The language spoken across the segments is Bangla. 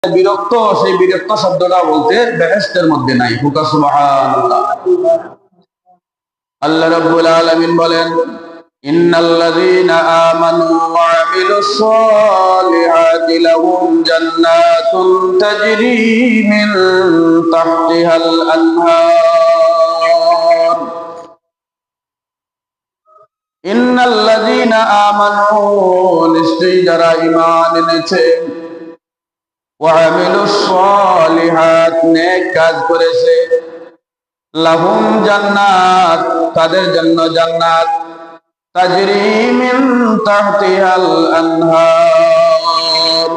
বিরক্ত, সেই বিরক্ত শব্দটা বলতে বেহেশতের মধ্যে নাই। হুকা সুবহানাল্লাহ। আল্লাহ রাব্বুল আলামিন বলেন, ইন্নাল্লাযীনা আমানু ওয়া আমিলুস সালিহাতি লাহুম জান্নাতুন তাজরি মিন তাহতিহাল আনহার। ইন্নাল্লাযীনা আমানু, নিশ্চয়ই যারা ঈমান এনেছে, ওয়া আমিলুস সালিহাত, নেক কাজ করেছে, লাহুম জান্নাত, তাদের জন্য জান্নাত, তাজরি মিন তাহতিহাল আনহার,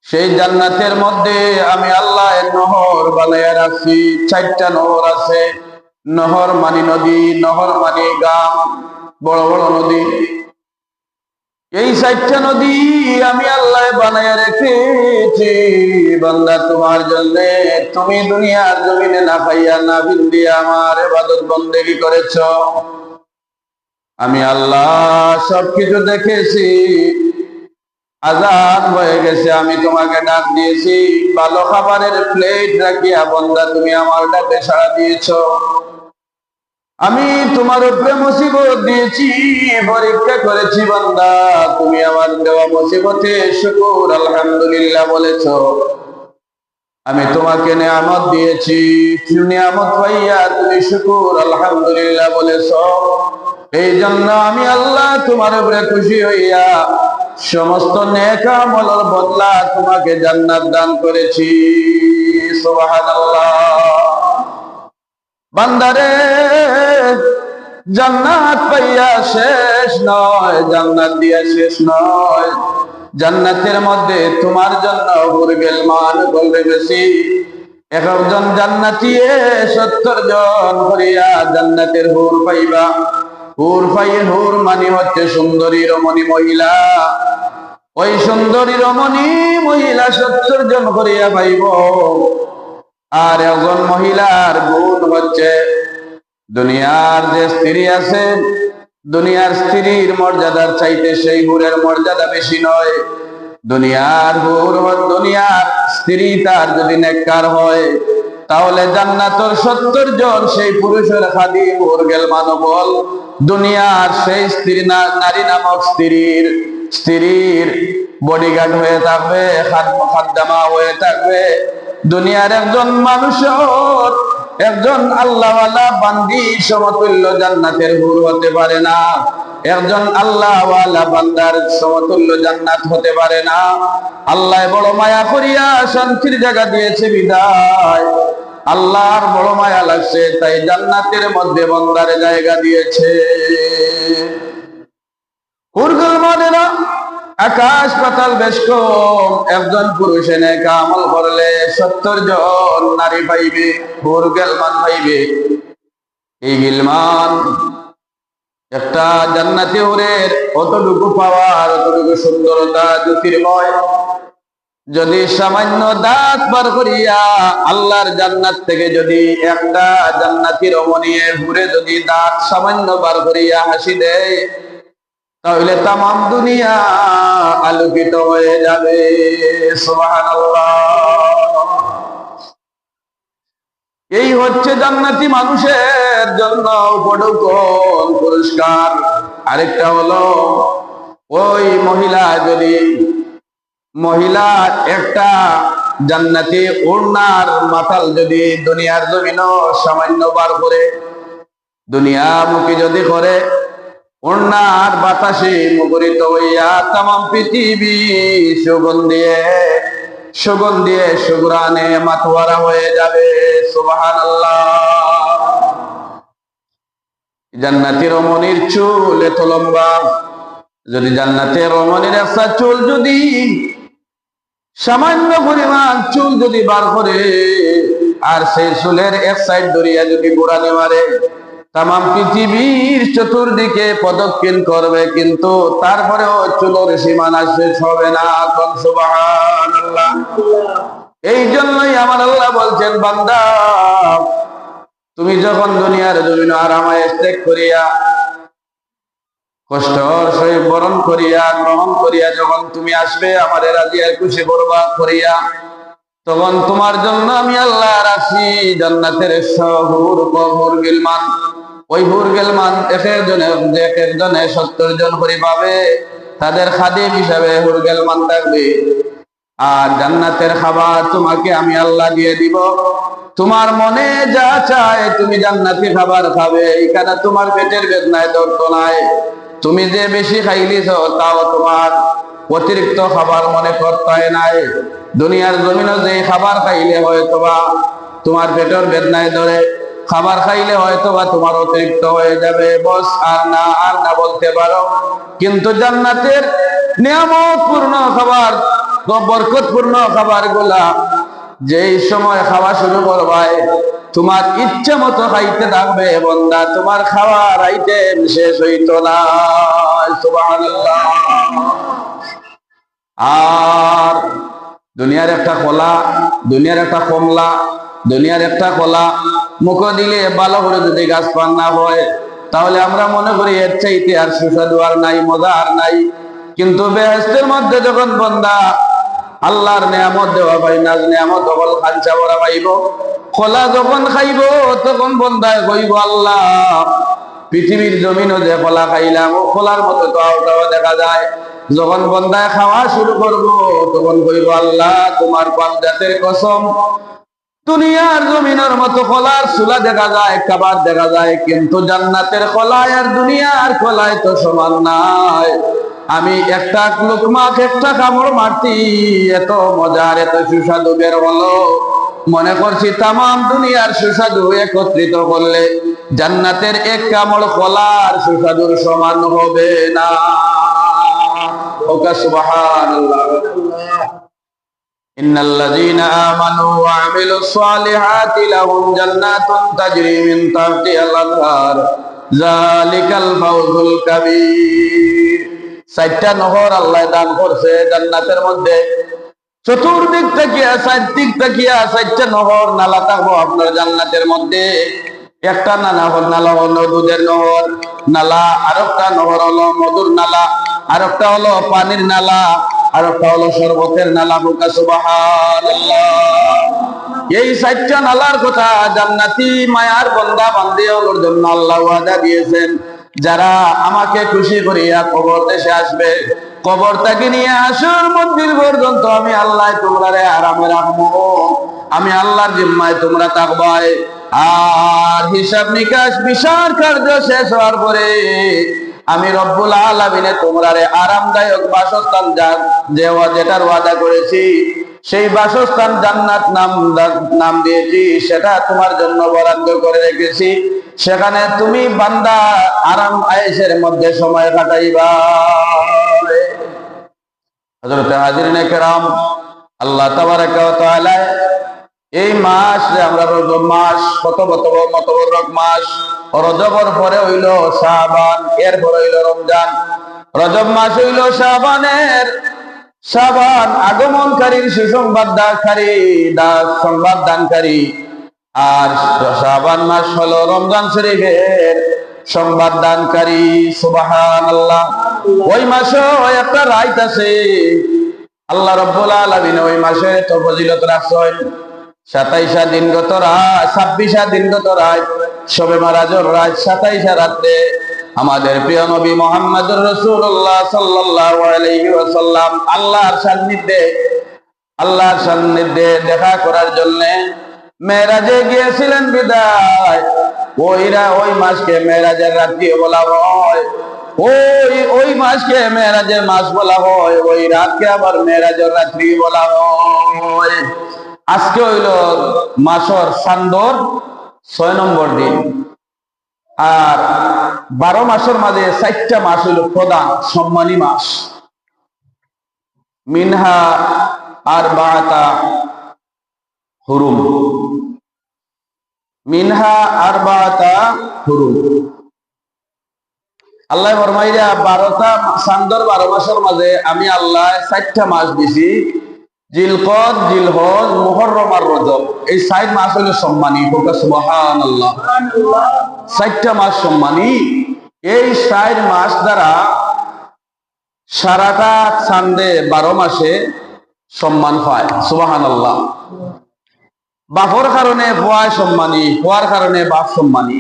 সেই জান্নাতের মধ্যে আমি আল্লাহ নহর বানায়া রাখছি। 4টা নহর আছে। নহর মানে নদী, নহর মানে গ্রাম, বড় বড় নদী। এই 4টা নদী আমি আল্লাহ বানায়া রেখেছি বান্দা তোমার জন্য। তুমি দুনিয়ার জমিনে না খাইয়া না ভিন্দিয়া আমার ইবাদত বন্দেগী করেছো। আমি আল্লাহ সবকিছু দেখেছি। আজান হয়ে গেছে, আমি তোমাকে ডাক দিয়েছি, ভালো খাবারের প্লেট রাখিয়া বান্দা তুমি আমার ডাকে সাড়া দিয়েছো। আমি তোমার উপরে মুসিবত দিয়েছি, পরীক্ষা করেছি বান্দা, তুমি আমার দেওয়া মুসিবতে শুকর আলহামদুলিল্লাহ বলেছো। আমি তোমাকে নিয়ামত দিয়েছি, নিয়ামত পাইয়া তুমি শুকর আলহামদুলিল্লাহ বলেছো। এই জন্য আমি আল্লাহ তোমার উপরে খুশি হইয়া সমস্ত নেক আমলের বদলা তোমাকে জান্নাত দান করেছি। সুবহানাল্লাহ। বান্দারে, জান্নাত পাইয়া শেষ নয়, জান্নাত দিয়া শেষ নয়, জান্নাতের মধ্যে তোমার জন্য হুরগেলমান বলবে বেশি। একজন জান্নাতি 70 জন করিয়া জান্নাতের হুর পাইবা। হুর পাইয়ে, হুর মানে হচ্ছে সুন্দরী রমণী মহিলা। ওই সুন্দরী রমণী মহিলা 70 জন করিয়া পাইব। আর একজন মহিলার গুণ হচ্ছে, দুনিয়ার যে স্ত্রী আছে, দুনিয়ার স্ত্রীর মর্যাদার চাইতে সেই হুরের মর্যাদা বেশি নয়। দুনিয়ার হুর, দুনিয়ার স্ত্রী তার যদি নেককার হয়, তাহলে জান্নাতের 70 জন সেই পুরুষের খাদিম হুরগেল মানবল দুনিয়ার সেই স্ত্রী, নারী নামক স্ত্রীর বডিগার্ড হয়ে থাকবে, খাদ্দামা হয়ে থাকবে। দুনিয়ার একজন মানুষের, একজন আল্লাহওয়ালা বান্দি সমতুল্য জান্নাতের হুর হতে পারে না। একজন আল্লাহওয়ালা বান্দার সমতুল্য জান্নাত হতে পারে না। আল্লাহ বড় মায়া করিয়া শান্তির জায়গা দিয়েছে বিদায়, আল্লাহর বড় মায়া লাগছে, তাই জান্নাতের মধ্যে বান্দার জায়গা দিয়েছে। হুরগুল মানে না, আকাশ পাতাল বেশ কম। একজন পুরুষে নেক আমল করলে 70 জন নারী পাইবে, হুর গেলমান পাইবে। এই গিলমান, একটা জান্নাতি হুরের অতটুকু পাওয়ার, অতটুকু সুন্দরতা, জ্যোতির্ময়, যদি সামান্য দাঁত বার করিয়া আল্লাহর জান্নাত থেকে যদি একটা জান্নাতি রমণী হুরে যদি দাঁত সামান্য বার করিয়া হাসি দেয়, তাহলে তামাম দুনিয়া আলোকিত হয়ে যাবে। সুবহানাল্লাহ। এই হচ্ছে জান্নাতি মানুষের জন্য উপঢৌকন পুরস্কার। আরেকটা হলো, ওই মহিলা যদি, মহিলা একটা জান্নাতি ওড়নার মাথাল যদি দুনিয়ার জমিনও সামান্য বার করে, দুনিয়ামুখী যদি করে, ওড়নার বাতাসে মুখরিত হইয়া তামাম পৃথিবী সুগন্ধিয়ে সুগ্রানে মাতোয়ারা হয়ে যাবে। সুবহানাল্লাহ। জান্নাতি রমণীর চুল এত লম্বা, যদি জান্নাতের রমণীর একটা চুল যদি সামান্য পরিমাণ চুল যদি বার করে, আর সেই চুলের এক সাইড ধরিয়া যদি গোড়ানি মারে, তামাম পৃথিবীর চতুর্দিকে প্রদক্ষিণ করবে, কিন্তু তারপরেও চুলের সীমানা শেষ হবে না। সুবহানাল্লাহ। এই জন্যই আমার আল্লাহ বলছেন, বান্দা তুমি যখন দুনিয়ার জমিন আরামায়েশ ত্যাগ করিয়া কষ্টর সহিত বরণ করিয়া গ্রহণ করিয়া যখন তুমি আসবে আমার রাজিয়া খুশি করবা করিয়া, তখন তোমার জন্য আমি আল্লাহ রাখি জান্নাতের হুর গিলমান। ওই হুর গিলমান এক একজনে 70 জন করে পাবে, তাদের খাদিম হিসাবে হুর গিলমান থাকবে। আর জান্নাতের খাবার তোমাকে আমি আল্লাহ দিয়ে দিব। তোমার মনে যা চায় তুমি জান্নাতি খাবার খাবে, এখানে তোমার পেটের বেদনায় দর্দ নাই। তুমি যে বেশি খাইলিছ তাও তোমার অতিরিক্ত খাবার মনে করতে নাই। দুনিয়ার জমিনে যে খাবার খাইলে হয়তোবা তোমার পেটের বেদনায় ধরে, খাবার খাইলে হয়তোবা তোমার অতিরিক্ত হয়ে যাবে, বস আর না বলতে পারো। কিন্তু জান্নাতের নিয়ামতপূর্ণ খাবার, বরকতপূর্ণ খাবার গুলা যেই সময় খাওয়া শুরু করবাই তোমার ইচ্ছা মতো খাইতে থাকবে বন্দা, তোমার খাওয়ার আইটেম শেষ হইতো না। সুবহানাল্লাহ। আর দুনিয়ার একটা কলা, দুনিয়ার একটা কমলা, দুনিয়ার একটা কলা মুখ দিলে ভালো করে যদি গাছ পান না হয়, তাহলে আমরা মনে করি এর চাইতে আর সুস্বাদু আর নাই, মজা আর নাই। কিন্তু বেহেশতের মধ্যে যখন বন্দা আল্লাহর নিয়ামত দেওয়া পাই, নাজ নিয়ামত হল খাঞ্চা ভরা পাইব, কলা যখন খাইব তখন বন্দায় কইব আল্লাহ পৃথিবীর জমিনও যে কলা খাইলাম ও কলার মতো তো আওটাও দেখা যায়। যখন বন্দায় খাওয়া শুরু করব তখন কইব আল্লাহ তোমার পাক জাতের কসম, দুনিয়ার জমিনের মতো কলার চুলা দেখা যায়, খাবার দেখা যায়, কিন্তু জান্নাতের কলায় আর দুনিয়ার কলায় তো সমান নাই। আমি একটা লুকমা একটা কামড় মারতি এত মজার এত সুস্বাদু বের হলো, মনে করছি তামাম দুনিয়ার সুস্বাদু একত্রিত করলে জান্নাতের এক কামড় কলার সুস্বাদুর সমান হবে না। ওকা সুবহানাল্লাহ। ইন্নাল্লাযীনা আমানু ওয়া আমিলুস সালিহাতি লাহুম জান্নাতুন তাজরি মিন তাহতিহাল আনহার যালিকাল ফাওজুল কাবীর। 4টা নহর আল্লাহ দান করছে জান্নাতের মধ্যে। চতুর্দিক থেকে 4 দিক থেকে 4টা নহর নালা থাকবো আপনার জান্নাতের মধ্যে। একটা নালা হলো দুধের নহর নালা, আরেকটা নহর হলো মধুর নালা, আরেকটা হলো পানির নালা, আরেকটা হলো শরবতের নালা। সুবহানাল্লাহ। এই 4টা নালার কথা জান্নাতি মায়ার বান্দা বান্দীদের জন্য আল্লাহ ওয়াদা দিয়েছেন। যারা আমাকে খুশি করিয়া কবর দেশে আসবে, কবর থেকে নিয়ে আসর মন্দির পর্যন্ত আমি আল্লাহ তোমরারে আরামে রাখবো, আমি আল্লাহর জিম্মায় তোমরা থাকবাই। আর হিসাব নিকাশ বিচার কার্য শেষ হওয়ার পরে আমি রব্বুল আলামিনে তোমরারে আরামদায়ক বাসস্থান যেটার ওয়াদা করেছি, সেই বাসস্থান জান্নাত নাম দিয়েছি, সেটা তোমার জন্য বরাদ্দ করে রেখেছি। সেখানে তুমি বান্দা আরাম আয়েশের মধ্যে সময় কাটাইবা। হযরত হাজিরিনে কেরাম, আল্লাহ তাবারাকা ওয়া তাআলা এই মাস যে আমরা রজব মাস, কত মোতাবরক মাস। রজবের পরে হইল শাবান, এরপর হইল রমজান। রজব মাস হইল শাবান আগমনকারীর সংবাদ দানকারী, আর শাবান মাস হলো রমজান শরীফের সংবাদ দানকারী। সুবহানাল্লাহ। ওই মাসে একটা রাত আছে, আল্লাহ রাব্বুল আলামিন ওই মাসে তো ফজিলত রাখছেন। 27 দিনগত রাত, 26 দিনগত রাত, শবে মারাজের রাত, 27 রাতে আমাদের প্রিয় নবী মুহাম্মদুর রাসূলুল্লাহ সাল্লাল্লাহু আলাইহি ওয়াসাল্লাম আল্লাহর সান্নিধ্যে দেখা করার জন্য মেরাজে গিয়েছিলেন বিদায়। ওই মাসকে মেরাজের রাত্রি বলা হয়, ওই মাসকে মেরাজের মাস বলা হয়, ওই রাতকে আবার মেরাজের রাত্রি বলা হয়। আজকে হইল মাসের চাঁদর 6 নম্বর দিন। আর 12 মাসের মাঝে 4টা মাস হইল প্রধান সম্মানী মাস। মিনহা আরবাআতা হুরুম, মিনহা আরবাআতা হুরুম। আল্লাহ ফরমাইরা 12টা চাঁদর 12 মাসের মাঝে আমি আল্লাহ 4টা মাস দিছি, জিলকদ, জিলহজ, মুহররম আর রজব। এই 4 মাস হলো সম্মানী। সুবহানাল্লাহ। 4টা মাস সম্মানী। এই ৬০ মাস দ্বারা সারাটা চান্দে ১২ মাসে সম্মান পায়। সুবহানাল্লাহ। বাপর কারণে ভয় সম্মানী, হওয়ার কারণে বাপ সম্মানী।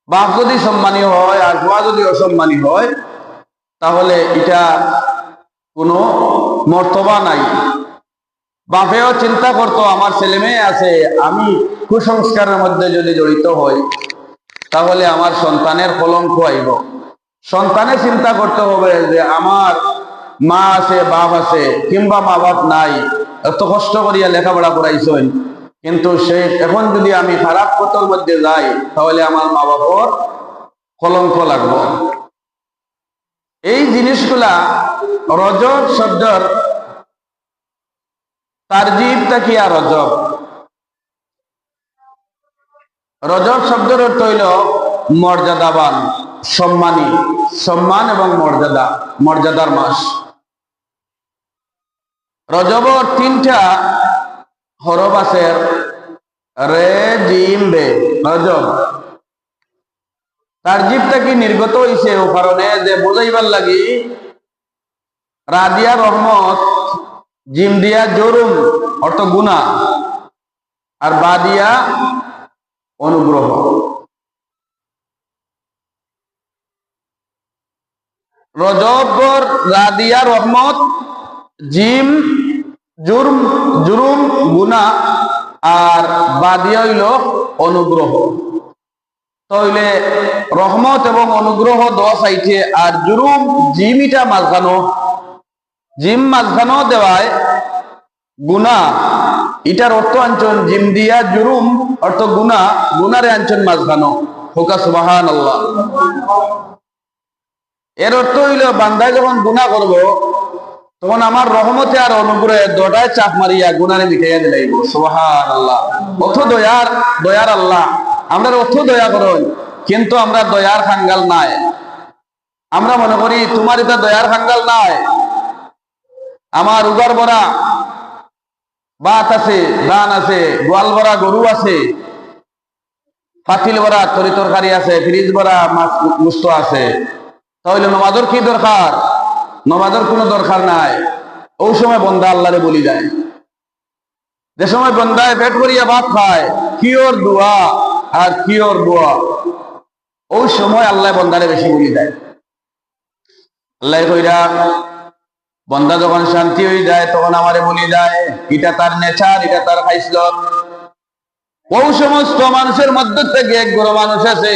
বাপ যদি সম্মানী হয় আর ভুয়া যদি অসম্মানী হয়, তাহলে এটা কোনো মর্তবা নাই। বাপেও চিন্তা করতো আমার ছেলে মেয়ে আছে, আমি কুসংস্কারের মধ্যে যদি জড়িত হই তাহলে আমার সন্তানের কলঙ্ক আইব। সন্তানে চিন্তা করতে হবে যে আমার মা আছে, বাপ আছে, কিংবা মা বাপ নাই, এত কষ্ট করিয়া লেখাপড়া করাইছেন, কিন্তু সে এখন যদি আমি খারাপ পথের মধ্যে যাই তাহলে আমার মা বাবার কলঙ্ক লাগব। এই জিনিসগুলা রজব শব্দের তারজিবটা কি? আর রজব, রজব শব্দের অর্থ হইল মর্যাদাবান, সম্মানী, সম্মান এবং মর্যাদা, মর্যাদার মাস। রজবর ৩টা হরফ আছে, রে, জিম, বে, রজব। তারজিবটা কি নির্গত হইছে ও কারণে যে বুঝাইবার লাগি, রা দিয়া রহমত, জিম দিয়া জরুম অর্থ গুনাহ, আর বা দিয়া অনুগ্রহ। রজবর রা দিয়া রহমত, জিম জুরুম গুনাহ, আর বা দিয়া হইল অনুগ্রহ। তাহলে রহমত এবং অনুগ্রহ 10 আইছে, আর জুরুম জিমিটা মাঝখানো, জিম মাঝখানো দেওয়ায় গুনাহ, এটার অর্থ আনছেন জিম দিয়া জুরুম অর্থ গুনাহ, গুনারে আনছেন মাঝখানো। হোকা সুবহানাল্লাহ। এর অর্থ হইল বান্দায় যখন গুনাহ করব তখন আমার রহমতে আর অনুগ্রহে 2টায় চাপ মারিয়া গুনারে মিটাইয়া দিলাইব। সুবহানাল্লাহ। অথ দয়ার আল্লাহ, আমরা অথ দয়া করুন, কিন্তু আমরা দয়ার খাঙ্গাল নাই। আমরা মনে করি তোমার এটা দয়ার খাঙ্গাল নাই, আমার উগার ভরা ভাত আছে, ধান আছে, গোয়াল ভরা গরু আছে, পাতিল ভরা তরি তরকারি আছে, ফ্রিজ ভরা মাছ গুস্ত আছে, তাহলে নমাজের কি দরকার? নমাজের কোনো দরকার নাই। ওই সময় বন্দা আল্লাহরে বলি যায়। যে সময় বন্দায় পেট ভরিয়া ভাত খায়, কিওর দোয়া আর কিওর দোয়া, ওই সময় আল্লাহ বন্দারে বেশি বলি দেয়। আল্লাহ কইরা বন্দা যখন শান্তি হয়ে যায় তখন আমারে বলি যায়, এটা তার নেচার, এটা তার খাইসলত। ওই সমস্ত মানুষের মধ্য থেকে এক বড় মানুষ আছে